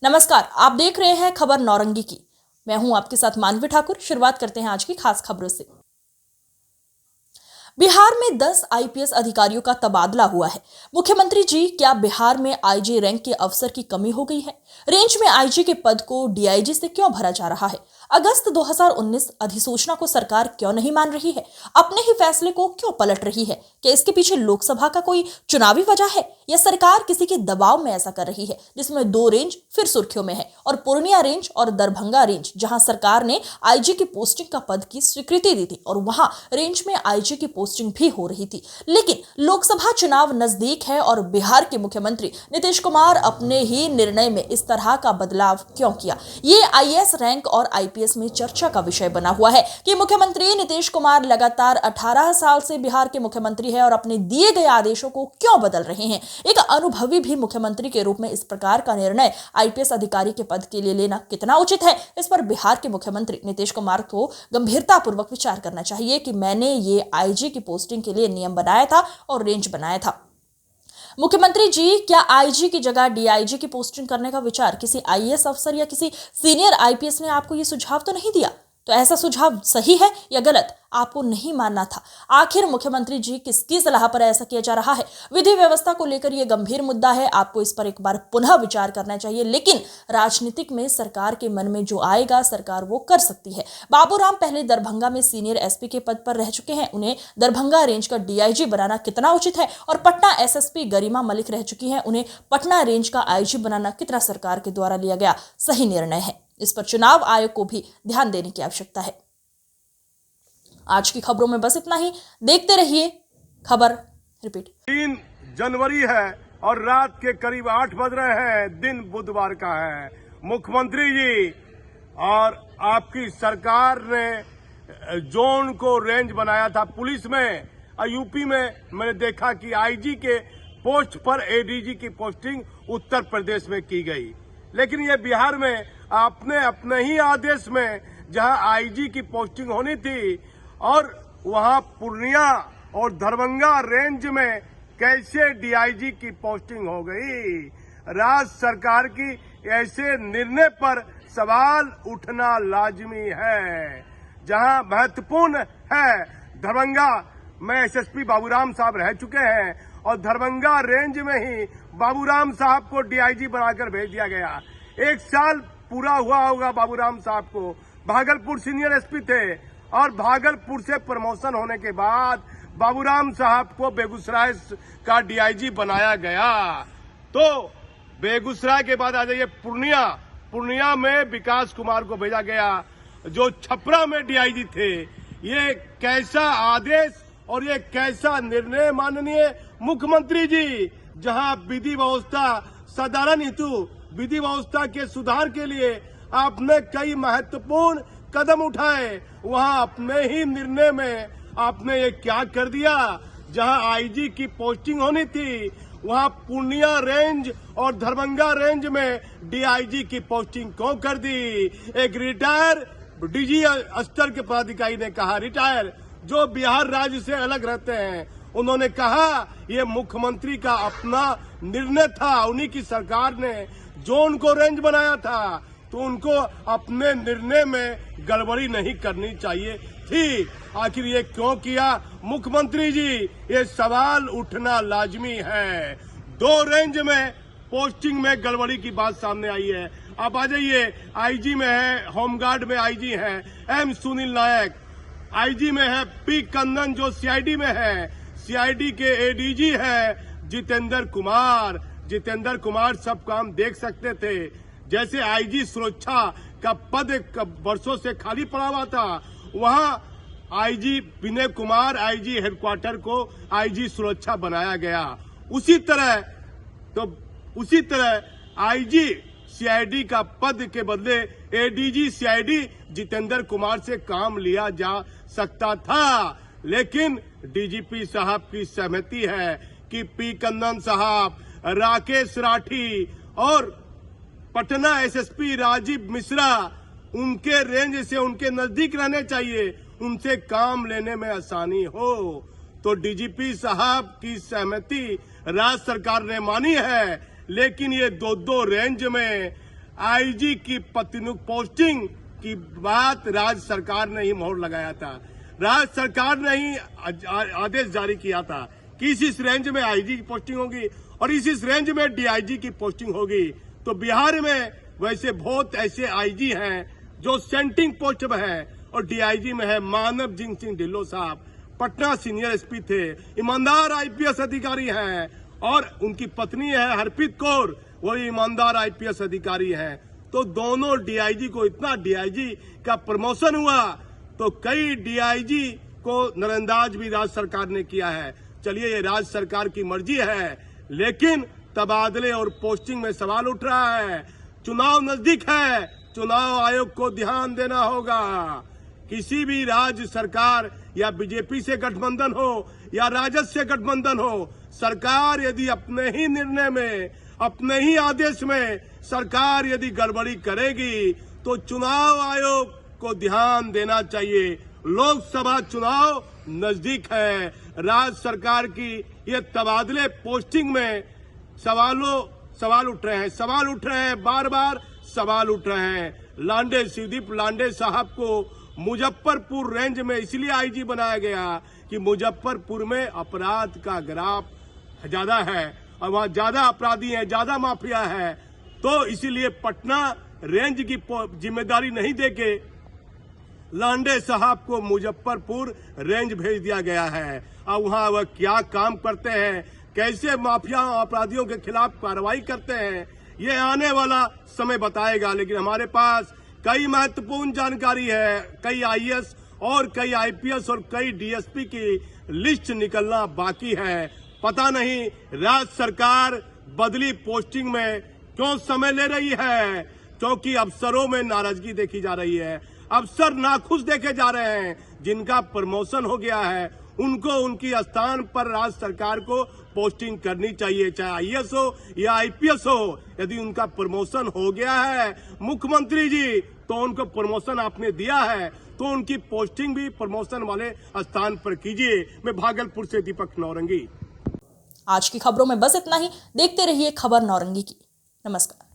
नमस्कार, आप देख रहे हैं खबर नौरंगी की। मैं हूं आपके साथ मानवी ठाकुर। शुरुआत करते हैं आज की खास खबरों से। बिहार में 10 आईपीएस अधिकारियों का तबादला हुआ है। मुख्यमंत्री जी, क्या बिहार में आईजी रैंक के अफसर की कमी हो गई है? रेंज में आईजी के पद को डीआईजी से क्यों भरा जा रहा है? अगस्त 2019 अधिसूचना को सरकार क्यों नहीं मान रही है? अपने ही फैसले को क्यों पलट रही है? क्या इसके पीछे लोकसभा का कोई चुनावी वजह है या सरकार किसी के दबाव में ऐसा कर रही है, जिसमें 2 रेंज फिर सुर्खियों में है और पूर्णिया रेंज और दरभंगा रेंज, जहां सरकार ने आईजी की पोस्टिंग का पद की स्वीकृति दी थी और वहां रेंज में आईजी की पोस्टिंग भी हो रही थी। लेकिन लोकसभा चुनाव नजदीक है और बिहार के मुख्यमंत्री नीतीश कुमार अपने ही निर्णय में इस तरह का बदलाव क्यों किया? ये आईएएस रैंक और आईपीएस में चर्चा का विषय बना हुआ है कि मुख्यमंत्री नीतीश कुमार लगातार 18 साल से बिहार के मुख्यमंत्री है और अपने दिए गए आदेशों को क्यों बदल रहे हैं। एक अनुभवी भी मुख्यमंत्री के रूप में इस प्रकार का निर्णय आईपीएस अधिकारी के पद के लिए लेना कितना उचित है? इस पर बिहार के मुख्यमंत्री नीतीश कुमार को गंभीरतापूर्वक विचार करना चाहिए कि मैंने ये आईजी की पोस्टिंग के लिए नियम बनाया था और रेंज बनाया था। मुख्यमंत्री जी, क्या आईजी की जगह डीआईजी की पोस्टिंग करने का विचार किसी आईएएस अफसर या किसी सीनियर आईपीएस ने आपको ये सुझाव तो नहीं दिया? तो ऐसा सुझाव सही है या गलत? आपको नहीं मानना था। आखिर मुख्यमंत्री जी किसकी सलाह पर ऐसा किया जा रहा है? विधि व्यवस्था को लेकर यह गंभीर मुद्दा है। आपको इस पर एक बार पुनः विचार करना चाहिए। लेकिन राजनीतिक में सरकार के मन में जो आएगा सरकार वो कर सकती है। बाबूराम पहले दरभंगा में सीनियर एसपी के पद पर रह चुके हैं। उन्हें दरभंगा रेंज का डीआईजी बनाना कितना उचित है? और पटना एसएसपी गरिमा मलिक रह चुकी हैं। उन्हें पटना रेंज का आईजी बनाना कितना सरकार के द्वारा लिया गया सही निर्णय है? इस पर चुनाव आयोग को भी ध्यान देने की आवश्यकता है। आज की खबरों में बस इतना ही। देखते रहिए खबर रिपीट। 3 जनवरी है और रात के करीब 8 बज रहे हैं। दिन बुधवार का है। मुख्यमंत्री जी और आपकी सरकार ने जोन को रेंज बनाया था पुलिस में और यूपी में मैंने देखा कि आईजी के पोस्ट पर एडीजी की पोस्टिंग उत्तर प्रदेश में की गई। लेकिन ये बिहार में आपने अपने ही आदेश में जहां आईजी की पोस्टिंग होनी थी और वहां पूर्णिया और दरभंगा रेंज में कैसे डीआईजी की पोस्टिंग हो गई? राज्य सरकार की ऐसे निर्णय पर सवाल उठना लाजमी है। जहां महत्वपूर्ण है दरभंगा में एसएसपी बाबूराम साहब रह चुके हैं और दरभंगा रेंज में ही बाबूराम साहब को डीआईजी बनाकर भेज दिया गया। 1 साल पूरा हुआ होगा बाबूराम साहब को। भागलपुर सीनियर एसपी थे और भागलपुर से प्रमोशन होने के बाद बाबूराम साहब को बेगूसराय का डीआईजी बनाया गया। तो बेगूसराय के बाद आ जाइए पूर्णिया में विकास कुमार को भेजा गया जो छपरा में डीआईजी थे। ये कैसा आदेश और ये कैसा निर्णय माननीय मुख्यमंत्री जी, जहां विधि व्यवस्था साधारण हेतु विधि व्यवस्था के सुधार के लिए आपने कई महत्वपूर्ण कदम उठाए, वहां अपने ही निर्णय में आपने ये क्या कर दिया? जहां आईजी की पोस्टिंग होनी थी वहां पूर्णिया रेंज और दरभंगा रेंज में डीआईजी की पोस्टिंग क्यों कर दी? एक रिटायर डीजी स्तर के पदाधिकारी ने कहा, रिटायर जो बिहार राज्य से अलग रहते हैं, उन्होंने कहा ये मुख्यमंत्री का अपना निर्णय था। उन्हीं की सरकार ने जोन को रेंज बनाया था तो उनको अपने निर्णय में गड़बड़ी नहीं करनी चाहिए थी। आखिर ये क्यों किया मुख्यमंत्री जी? ये सवाल उठना लाजमी है। 2 रेंज में पोस्टिंग में गड़बड़ी की बात सामने आई है। आप आ जाइए, आईजी में है, होमगार्ड में आईजी है एम सुनील नायक, आईजी में है पी कंदन जो सीआईडी में है, सीआईडी के एडीजी है जितेंद्र कुमार सब काम देख सकते थे। जैसे आईजी सुरक्षा का पद वर्षों से खाली पड़ा हुआ था, वहां IG Vinay Kumar IG headquarter को आईजी सुरक्षा बनाया गया। उसी तरह आईजी सीआईडी का पद के बदले एडीजी सीआईडी जितेंद्र कुमार से काम लिया जा सकता था। लेकिन डीजीपी साहब की सहमति है कि पी कंदन साहब, राकेश राठी और पटना एसएसपी राजीव मिश्रा उनके रेंज से उनके नजदीक रहने चाहिए, उनसे काम लेने में आसानी हो। तो डीजीपी साहब की सहमति राज्य सरकार ने मानी है। लेकिन ये 2 रेंज में आईजी की पोस्टिंग की बात राज्य सरकार ने ही मोहर लगाया था। राज्य सरकार ने ही आदेश जारी किया था कि इस रेंज में आईजी की पोस्टिंग होगी और इस रेंज में डीआईजी की पोस्टिंग होगी। तो बिहार में वैसे बहुत ऐसे आईजी हैं जो सेंटिंग पोस्ट में है और डीआईजी में है मानव सिंह ढिल्लों साहब, पटना सीनियर एसपी थे, ईमानदार आईपीएस अधिकारी हैं और उनकी पत्नी है हरप्रीत कौर, वो ईमानदार आईपीएस अधिकारी हैं। तो दोनों डीआईजी को इतना डीआईजी का प्रमोशन हुआ तो कई डीआईजी को नजरअंदाज भी राज्य सरकार ने किया है। चलिए ये राज्य सरकार की मर्जी है, लेकिन तबादले और पोस्टिंग में सवाल उठ रहा है। चुनाव नजदीक है, चुनाव आयोग को ध्यान देना होगा। किसी भी राज्य सरकार या बीजेपी से गठबंधन हो या राजद से गठबंधन हो, सरकार यदि अपने ही निर्णय में, अपने ही आदेश में सरकार यदि गड़बड़ी करेगी तो चुनाव आयोग को ध्यान देना चाहिए। लोकसभा चुनाव नजदीक है। राज्य सरकार की ये तबादले पोस्टिंग में सवाल उठ रहे हैं, बार बार सवाल उठ रहे हैं। शिवदीप लांडे साहब को मुजफ्फरपुर रेंज में इसलिए आईजी बनाया गया कि मुजफ्फरपुर में अपराध का ग्राफ ज्यादा है और वहां ज्यादा अपराधी हैं, ज्यादा माफिया है। तो इसीलिए पटना रेंज की जिम्मेदारी नहीं देके लांडे साहब को मुजफ्फरपुर रेंज भेज दिया गया है। अब वहां वह क्या काम करते हैं, कैसे माफिया अपराधियों के खिलाफ कार्रवाई करते हैं, ये आने वाला समय बताएगा। लेकिन हमारे पास कई महत्वपूर्ण जानकारी है, कई आईएएस और कई आईपीएस और कई डीएसपी की लिस्ट निकलना बाकी है। पता नहीं राज्य सरकार बदली पोस्टिंग में क्यों समय ले रही है, क्योंकि अफसरों में नाराजगी देखी जा रही है। अफसर नाखुश देखे जा रहे हैं। जिनका प्रमोशन हो गया है उनको उनकी स्थान पर राज्य सरकार को पोस्टिंग करनी चाहिए, चाहे आईएएस हो या आईपीएस हो। यदि उनका प्रमोशन हो गया है मुख्यमंत्री जी, तो उनको प्रमोशन आपने दिया है तो उनकी पोस्टिंग भी प्रमोशन वाले स्थान पर कीजिए। मैं भागलपुर से दीपक नौरंगी। आज की खबरों में बस इतना ही। देखते रहिए खबर नौरंगी की। नमस्कार।